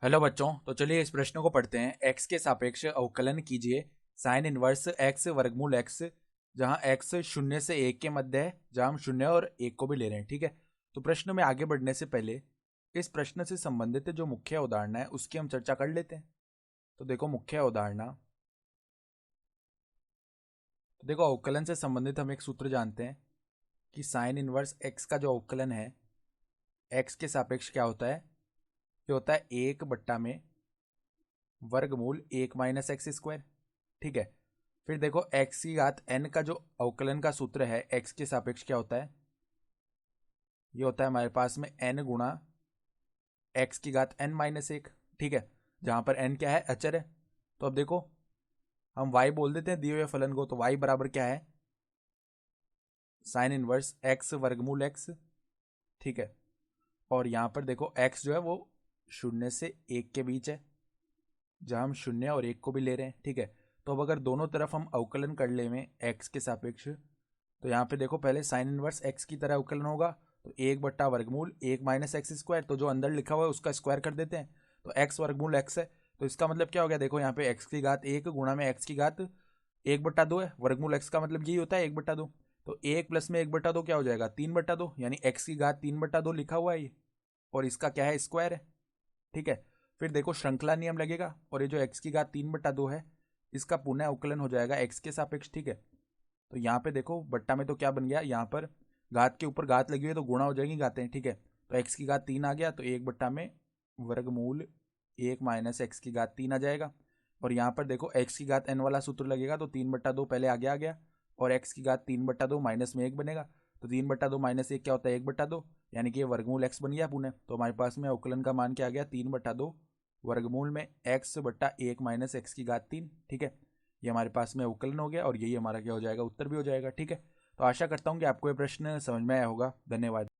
Hello बच्चों, तो चलिए इस प्रश्न को पढ़ते हैं। x के सापेक्ष अवकलन कीजिए साइन इनवर्स x वर्गमूल x, जहां x शून्य से एक के मध्य है, जहां हम शून्य और एक को भी ले रहे हैं। ठीक है, तो प्रश्न में आगे बढ़ने से पहले इस प्रश्न से संबंधित जो मुख्य उदाहरण है उसकी हम चर्चा कर लेते हैं। तो देखो मुख्य उदाहरण, तो देखो अवकलन से संबंधित हम एक सूत्र जानते हैं कि साइन इनवर्स x का जो अवकलन है x के सापेक्ष क्या होता है, ये होता है 1/में वर्गमूल 1 माइनस एक्स स्क्वायर। ठीक है, फिर देखो x की घात n का जो अवकलन का सूत्र है x के सापेक्ष क्या होता है, ये होता है हमारे पास में n गुणा x की घात n माइनस 1। ठीक है, जहां पर n क्या है, अचर है। तो अब देखो हम y बोल देते हैं दिए हुए फलन को, तो y बराबर क्या है, साइन इनवर्स x वर्गमूल x। ठीक है, और यहां पर देखो x जो है वो शून्य से एक के बीच है, जहां हम शून्य और एक को भी ले रहे हैं। ठीक है, तो अब अगर दोनों तरफ हम अवकलन कर ले में x के सापेक्ष, तो यहाँ पे देखो पहले साइन इनवर्स x की तरह अवकलन होगा, तो 1/वर्गमूल 1 माइनस एक्स स्क्वायर, तो जो अंदर लिखा हुआ है उसका स्क्वायर कर देते हैं, तो x वर्गमूल x है। तो इसका मतलब क्या हो गया, देखो यहाँ पे x की घात 1 गुणा में x की घात 1/2 है। वर्गमूल x का मतलब यही होता है 1/2। तो 1 प्लस में 1/2 क्या हो जाएगा, 3/2, यानी x की घात 3/2 लिखा हुआ है ये, और इसका क्या है, स्क्वायर है। ठीक है, फिर देखो श्रृंखला नियम लगेगा, और ये जो x की घात 3/2 है इसका पुनः अवकलन हो जाएगा x के सापेक्ष। ठीक है, तो यहाँ पे देखो बट्टा में तो क्या बन गया, यहाँ पर घात के ऊपर घात लगी हुई है तो गुणा हो जाएगी घातें। ठीक है, तो x की घात 3 आ गया, तो 1/में वर्गमूल 1 माइनस एक्स की घात 3 आ जाएगा। और यहाँ पर देखो x की घात n वाला सूत्र लगेगा, तो 3/2 पहले आगे आ गया, और x की घात 3/2 माइनस में 1 बनेगा, तो 3/2 माइनस 1 क्या होता है, 1/2, यानी कि ये वर्गमूल x बन गया पुनः। तो हमारे पास में अवकलन का मान क्या आ गया, 3/2 वर्गमूल में x/1 माइनस एक्स की घात 3। ठीक है, ये हमारे पास में अवकलन हो गया, और यही हमारा क्या हो जाएगा, उत्तर भी हो जाएगा। ठीक है, तो आशा करता हूँ कि आपको ये प्रश्न समझ में आया होगा। धन्यवाद।